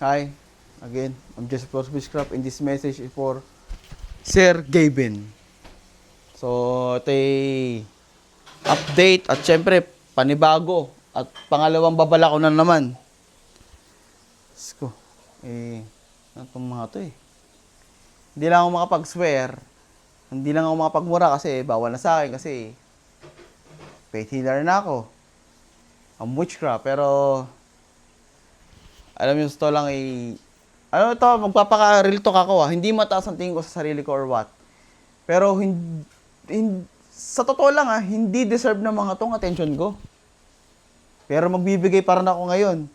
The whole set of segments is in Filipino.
Hi, again, I'm Joseph Flores Witchcraft and this message is for Sir Gavin. So, ito ay update at syempre, panibago at pangalawang babala ko na naman. Sko, ano itong mga to eh. Hindi lang ako makapag-swear, hindi lang ako makapagmura kasi bawal na sa akin kasi faith healer na ako. I'm witchcraft, pero alam yung ito lang ano ito, magpapaka-real talk ako hindi mataas ang tingin ko sa sarili ko or what. Pero sa totoo lang hindi deserve ng mga tong attention ko. Pero magbibigay pa rin ako ngayon.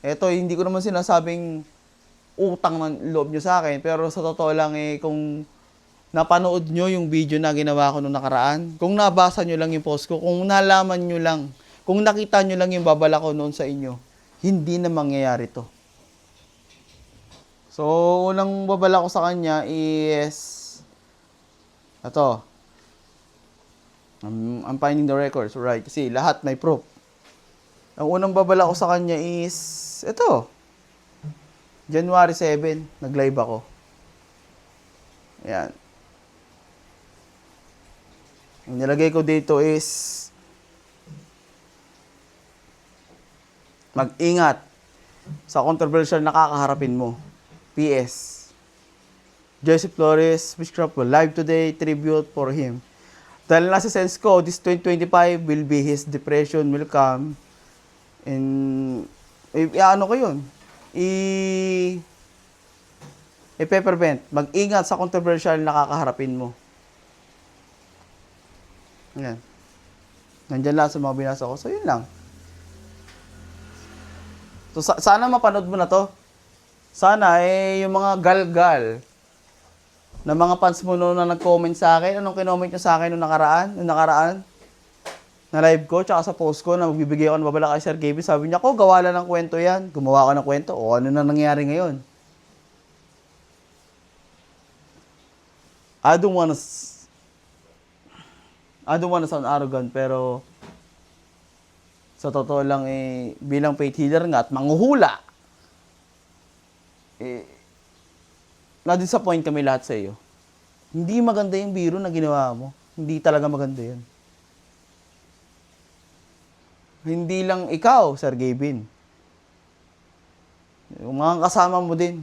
Eto, hindi ko naman sinasabing utang ng loob nyo sa akin, pero sa totoo lang kung napanood nyo yung video na ginawa ko nung nakaraan, kung nabasa nyo lang yung post ko, kung nalaman nyo lang, kung nakita nyo lang yung babala ko noon sa inyo, hindi na mangyayari to. So, unang babala ko sa kanya is ito. I'm finding the records, right? Kasi lahat may proof. Ang unang babala ko sa kanya is ito. January 7, nag-live ako. Ayan. Ang nilagay ko dito is mag-ingat sa controversial na kakaharapin mo. PS. Joseph Flores Witchcraft will live today, tribute for him. Dahil nasa sense ko, this 2025 will be his depression will come. And, ano ko yun? I-peppervent. Mag-ingat sa controversial na kakaharapin mo. Yan. Nandyan lang sa mga binasa ko. So, yun lang. So, sana mapanood mo na to. Sana, yung mga galgal na mga fans mo noon na nag-comment sa akin, anong kinoment nyo sa akin nung nakaraan, na live ko, tsaka sa post ko, na magbibigay ako ng babala kay Sir Gavin, sabi niya, gawa lang ng kwento yan. Gumawa ka ng kwento. O, ano na nangyari ngayon? I don't wanna sound arrogant, pero sa totoo lang, bilang faith healer nga at manghuhula, na-disappoint kami lahat sa iyo. Hindi maganda yung biro na ginawa mo. Hindi talaga maganda yun. Hindi lang ikaw, Sir Gavin. Yung mga kasama mo din.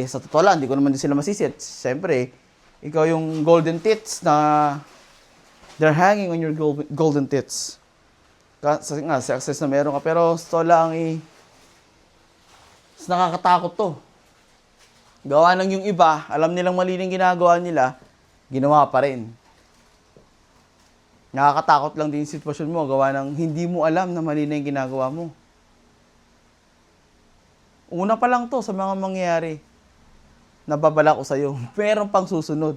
Sa totoo lang, hindi ko naman din sila masisit. Siyempre, ikaw yung golden tits na they're hanging on your golden tits. Kasi nga, success na meron ka. Pero sa totoo lang, nakakatakot to. Gawa ng yung iba, alam nilang mali yung ginagawa nila, ginawa pa rin. Nakakatakot lang din yung sitwasyon mo, gawa ng hindi mo alam na mali na yung ginagawa mo. Una pa lang to sa mga mangyayari. Nababala ko sa'yo. Meron pang susunod.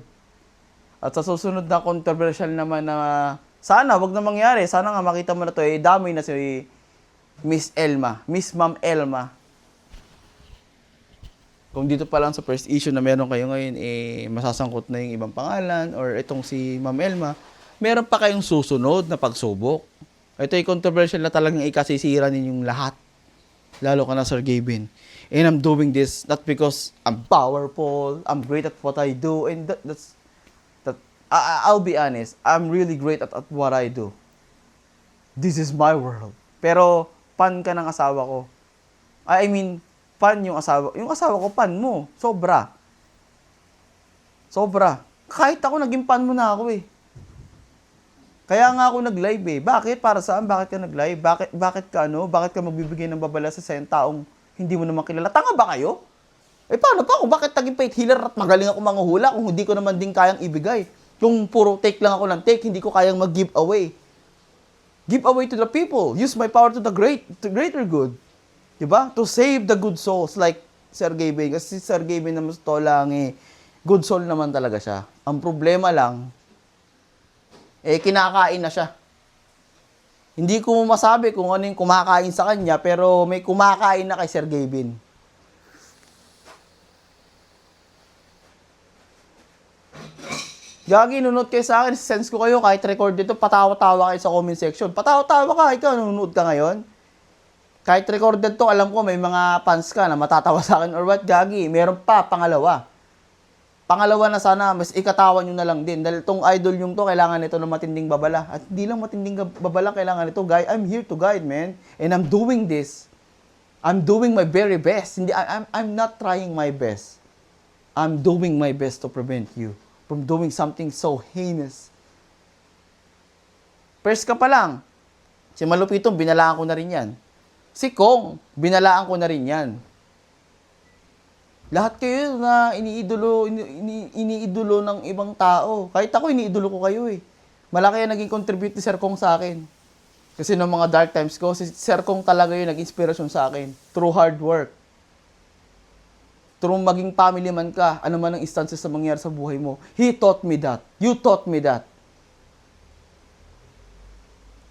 At sa susunod na controversial naman na sana, wag na mangyari. Sana nga makita mo na to, dami na si Miss Ma'am Elma. Kung dito pa lang sa first issue na meron kayo ngayon, masasangkot na yung ibang pangalan or itong si Ma'am Elma, meron pa kayong susunod na pagsubok. Ito yung controversial na talagang ikasisira ninyong lahat. Lalo ka na, Sir Gavin. And I'm doing this not because I'm powerful, I'm great at what I do, and I'll be honest, I'm really great at what I do. This is my world. Pero, pan ka ng asawa ko. I mean, pan yung asawa. Yung asawa ko, pan mo. Sobra. Kahit ako, naging pan mo na ako Kaya nga ako nag-live Bakit? Para saan? Bakit ka nag-live? Bakit ka magbibigay ng babala sa taong hindi mo naman kilala? Tanga ba kayo? Paano pa ako? Bakit naging faith healer at magaling ako manghuhula kung hindi ko naman din kayang ibigay? Kung puro take lang ako ng take, hindi ko kayang mag-give away. Give away to the people. Use my power to greater good. Diba? To save the good souls like Sir Gavin. Kasi si Sir Gavin naman to lang good soul naman talaga siya. Ang problema lang, kinakain na siya. Hindi ko masabi kung ano yung kumakain sa kanya, pero may kumakain na kay Sir Gavin. Gagi, nunod kayo sa akin, sense ko kayo, kahit record dito, patawa-tawa kayo sa comment section. Patawa-tawa ka, ikaw, nunod ka ngayon. Kahit recorded to, alam ko may mga fans ka na matatawa sa akin or what, gagi. Meron pa, pangalawa. Pangalawa na sana, mas ikatawan nyo na lang din. Dahil tong idol yung to, kailangan nito ng matinding babala. At hindi lang matinding babala, kailangan nito. Guy, I'm here to guide, man. And I'm doing this. I'm doing my very best. Hindi, I'm not trying my best. I'm doing my best to prevent you from doing something so heinous. First ka pa lang. Si Malupitong, binalaan ko na rin yan. Si Kong, binalaan ko na rin yan. Lahat kayo na iniidolo ng ibang tao. Kahit ako, iniidolo ko kayo eh. Malaki yan naging contribute ni Sir Kong sa akin. Kasi noong mga dark times ko, si Sir Kong talaga yung nag-inspirasyon sa akin. Through hard work. Through maging family man ka, ano man ang instances na mangyari sa buhay mo. He taught me that. You taught me that.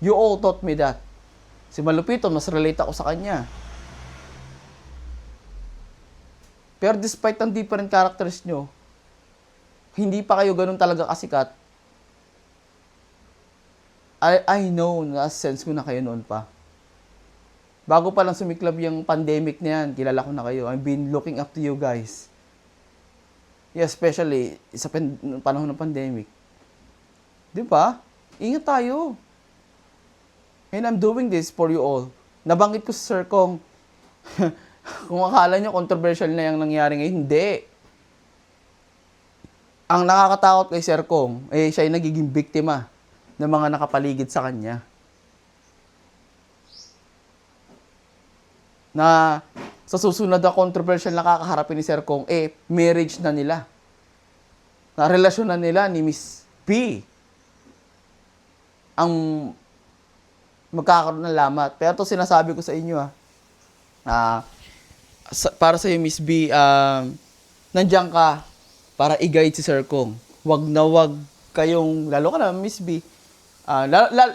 You all taught me that. Si Malupito, mas relate ako sa kanya. Pero despite ang different characters nyo, hindi pa kayo ganun talaga kasikat. I know, na-sense ko na kayo noon pa. Bago pa lang sumiklab yung pandemic na yan, kilala ko na kayo. I've been looking up to you guys. Yeah, especially sa panahon ng pandemic. Di ba? Ingat tayo. And I'm doing this for you all. Nabanggit ko sa Sir Kong, kung akala nyo controversial na yung nangyari ngayon, hindi. Ang nakakatakot kay Sir Kong, siya ay nagiging biktima ng mga nakapaligid sa kanya. Na sa susunod na controversial na kakaharapin ni Sir Kong, marriage na nila. Na relasyon na nila ni Miss B. Ang magkakaroon ng lamat. Pero ito sinasabi ko sa inyo para sa iyo Miss B, nandiyan ka para i-guide si Sir Kong. Wag na wag kayong, lalo ka na Miss B,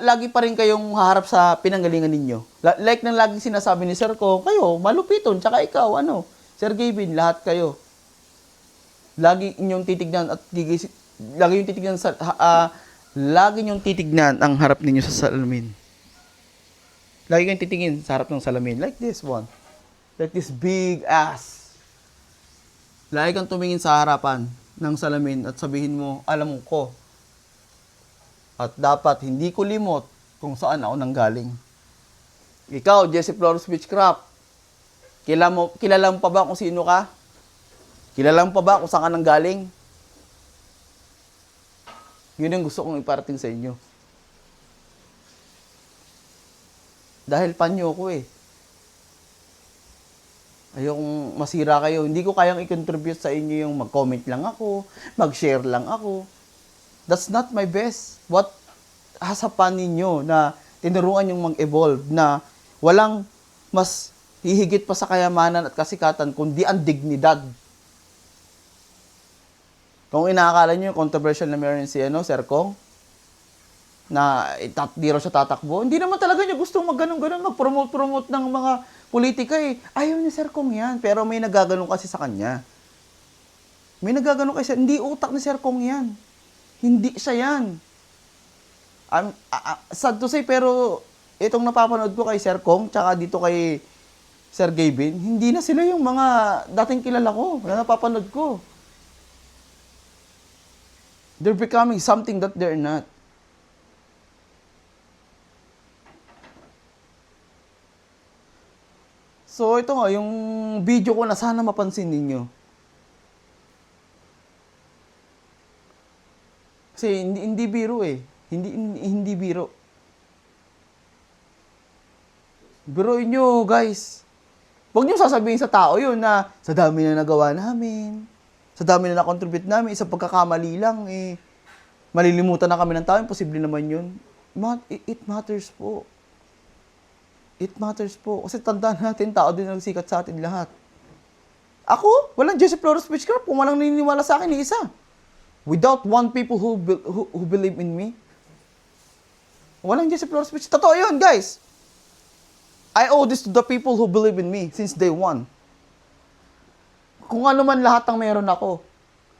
lagi pa rin kayong haharap sa pinanggalingan ninyo. Like nang laging sinasabi ni Sir Kong, kayo, Malupiton, tsaka ikaw, Sir Gavin, lahat kayo. Lagi inyong titignan at lagi inyong titignan ang harap ninyo sa salamin. Lagi kang titingin sa harap ng salamin. Like this one. Like this big ass. Lagi kang tumingin sa harapan ng salamin at sabihin mo, alam ko. At dapat hindi ko limot kung saan ako nanggaling. Ikaw, Jesse Flores Witchcraft, kilala mo pa ba kung sino ka? Kilala mo pa ba kung saan ka nanggaling? Yun ang gusto kong iparating sa inyo. Dahil panyo ko Ayokong masira kayo. Hindi ko kayang i-contribute sa inyo yung mag-comment lang ako, mag-share lang ako. That's not my best. What hasapan ninyo na tinuruan yung mag-evolve na walang mas hihigit pa sa kayamanan at kasikatan kundi ang dignidad. Kung inaakala nyo yung controversial na meron si Sir Kong, na di raw siya tatakbo. Hindi naman talaga niya gustong mag-ganon-ganon, mag-promote ng mga politika Ayaw ni Sir Kong yan, pero may nagaganon kasi sa kanya. May nagaganon kasi, hindi utak ni Sir Kong yan. Hindi siya yan. Sad to say, pero itong napapanood ko kay Sir Kong, tsaka dito kay Sir Gavin, hindi na sila yung mga dating kilala ko, na napapanood ko. They're becoming something that they're not. So, ito nga, yung video ko na sana mapansin ninyo. Kasi hindi biro Hindi biro. Biruin nyo, guys. Huwag nyo sasabihin sa tao yun na sa dami na nagawa namin, sa dami na na-contribute namin, isang pagkakamali lang, malilimutan na kami ng tao, imposible naman yun. It matters po. It matters po. Kasi tandaan natin, tao din nagsikat sa atin lahat. Ako, walang Jesse Flores Witchcraft kung walang naniniwala sa akin ni isa. Without one people who believe in me. Walang Jesse Flores Witchcraft. Totoo yun, guys. I owe this to the people who believe in me since day one. Kung ano man lahat ng meron ako,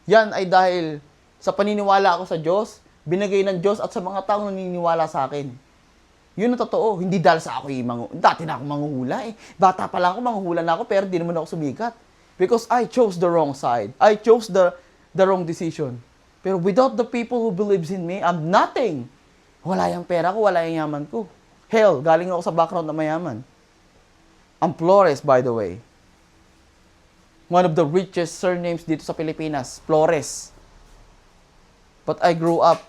yan ay dahil sa paniniwala ako sa Diyos, binigay ng Diyos at sa mga taong naniniwala sa akin. Yun ang totoo. Hindi dahil sa ako dati na ako manghuhula eh. Bata pa lang ako, manghuhula na ako, pero di naman ako sumikat. Because I chose the wrong side. I chose the wrong decision. Pero without the people who believes in me, I'm nothing. Wala yung pera ko, wala yung yaman ko. Hell, galing ako sa background na mayaman. I'm Flores, by the way. One of the richest surnames dito sa Pilipinas, Flores. But I grew up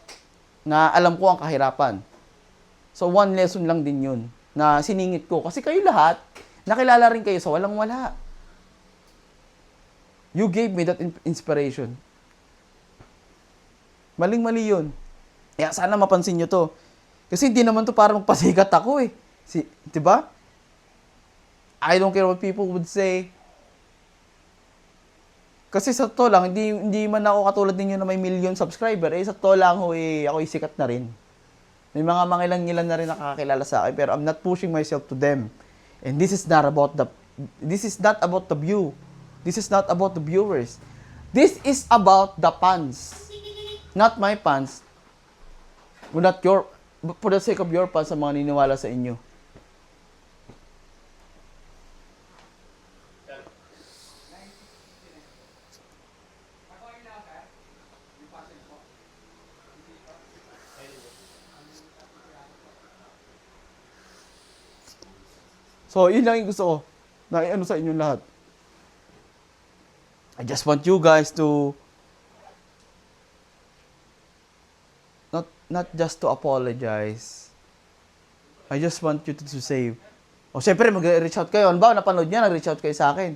na alam ko ang kahirapan. So one lesson lang din yun na siningit ko. Kasi kayo lahat, nakilala rin kayo sa walang-wala. You gave me that inspiration. Maling-mali yun. Kaya sana mapansin nyo to. Kasi hindi naman to para magpasikat ako eh. Diba? I don't care what people would say. Kasi sa to lang, hindi man ako katulad ninyo na may million subscriber. Eh, sa to lang ho, ako sikat na rin. May mga mangilan-ngilan na rin nakakakilala sa akin, pero I'm not pushing myself to them. And this is not about the view. This is not about the viewers. This is about the fans. Not my fans. Not your, for the sake of your fans sa mga niniwala sa inyo. So, yun lang yung gusto ko na ano sa inyong lahat. I just want you guys to not just to apologize. I just want you to save. O, syempre, mag-reach out kayo. Ano ba, napanood niya, nag-reach out kayo sa akin.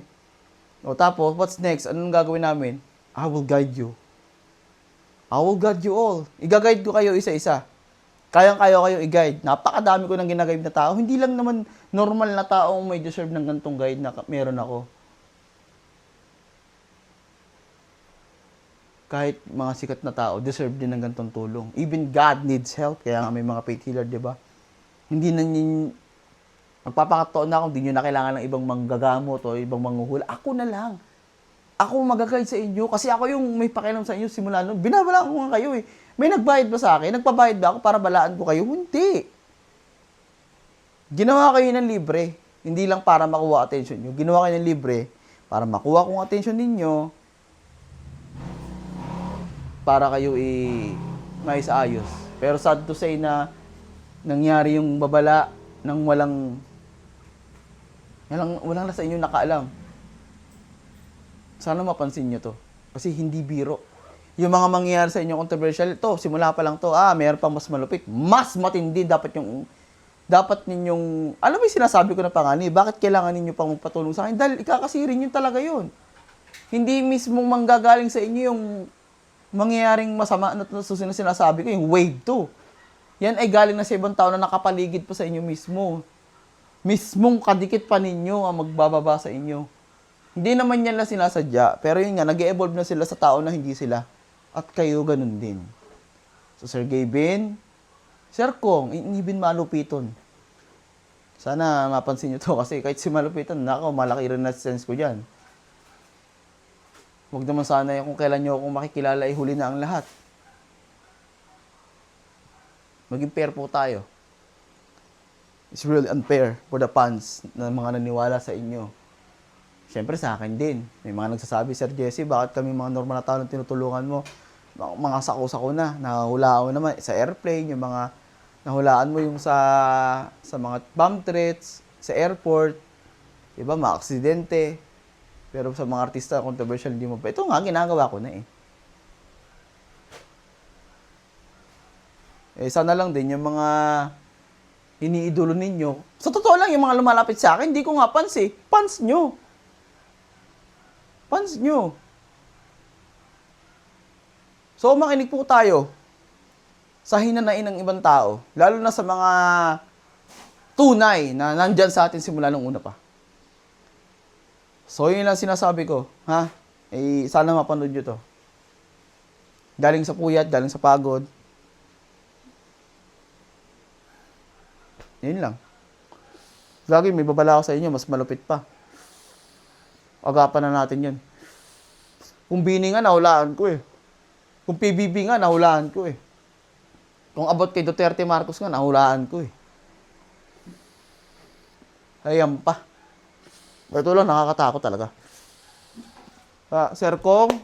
O, tapos, what's next? Anong gagawin namin? I will guide you. I will guide you all. I-guide ko kayo isa-isa. Kayang-kaya kayo i-guide. Napakadami ko nang ginaguide na tao. Hindi lang naman normal na tao may deserve ng gantong guide na meron ako. Kahit mga sikat na tao, deserve din ng gantong tulong. Even God needs help. Kaya nga may mga faith healer, di ba? Hindi na magpapakataon na kung hindi nyo na kailangan ng ibang manggagamot o ibang manghuhula. Ako na lang. Ako mag-guide sa inyo. Kasi ako yung may pakialam sa inyo simula noon. Binabalaan ko nga kayo eh. May nagbayad ba sa akin? Nagpabayad ba ako para balaan ko kayo? Hindi. Ginawa kayo ng libre. Hindi lang para makuha attention nyo. Ginawa kayo ng libre para makuha kong attention ninyo. Para kayo maisayos. Pero sad to say na nangyari yung babala ng walang na sa inyo nakaalam. Sana mapansin nyo to. Kasi hindi biro. Yung mga mangyayari sa inyo controversial, to, simula pa lang to, mayroon pang mas malupit. Mas matindi dapat ninyong, alam mo yung sinasabi ko na pangani, bakit kailangan ninyo pang magpatulong sa akin? Dahil ikakasirin nyo talaga yun. Hindi mismo manggagaling sa inyo yung mangyayaring masama na sinasabi ko, yung wave 2. Yan ay galing na sa ibang tao na nakapaligid pa sa inyo mismo. Mismong kadikit pa ninyo ang magbababa sa inyo. Hindi naman yan lang sinasadya, pero yun nga, nag-evolve na sila sa tao na hindi sila. At kayo ganun din. So, Sir Gavin, Sir Kong, even malupiton. Sana mapansin nyo to kasi kahit si malupiton, malaki rin na sense ko dyan. Huwag naman sana kung kailan nyo akong makikilala, huli na ang lahat. Maging fair po tayo. It's really unfair for the fans na mga naniwala sa inyo. Siyempre sa akin din. May mga nagsasabi, Sir Jesse, bakit kami mga normal na tao na tinutulungan mo? Mga sako-sako na, nahulaan mo naman sa airplane, yung mga nahulaan mo yung sa mga bomb threats, sa airport, diba, mga aksidente. Pero sa mga artista, controversial, hindi mo pa. Ito nga, ginagawa ko na eh. Sana lang din yung mga iniidolo ninyo. Sa totoo lang, yung mga lumalapit sa akin, hindi ko nga fans eh. Fans nyo. Fans nyo. So, makinig po tayo sa hinanain ng ibang tao, lalo na sa mga tunay na nandyan sa atin simula nung una pa. So, yun lang sinasabi ko, ha? Sana mapanood nyo to. Galing sa puyat, galing sa pagod. Yun lang. Lagi may babala ako sa inyo, mas malupit pa. Agapan na natin yun. Kung Bini nga, nahulaan ko eh. Kung PBB nga, nahulaan ko eh. Kung abot kay Duterte Marcos nga, nahulaan ko eh. Ayan pa. Ito lang, nakakatakot talaga. Sir Kong,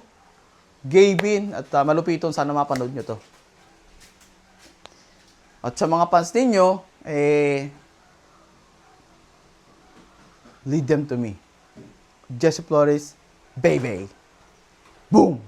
Gavin, at Malupiton, sana mapanood nyo to. At sa mga fans ninyo, lead them to me. Jesse Flores, baby. Boom!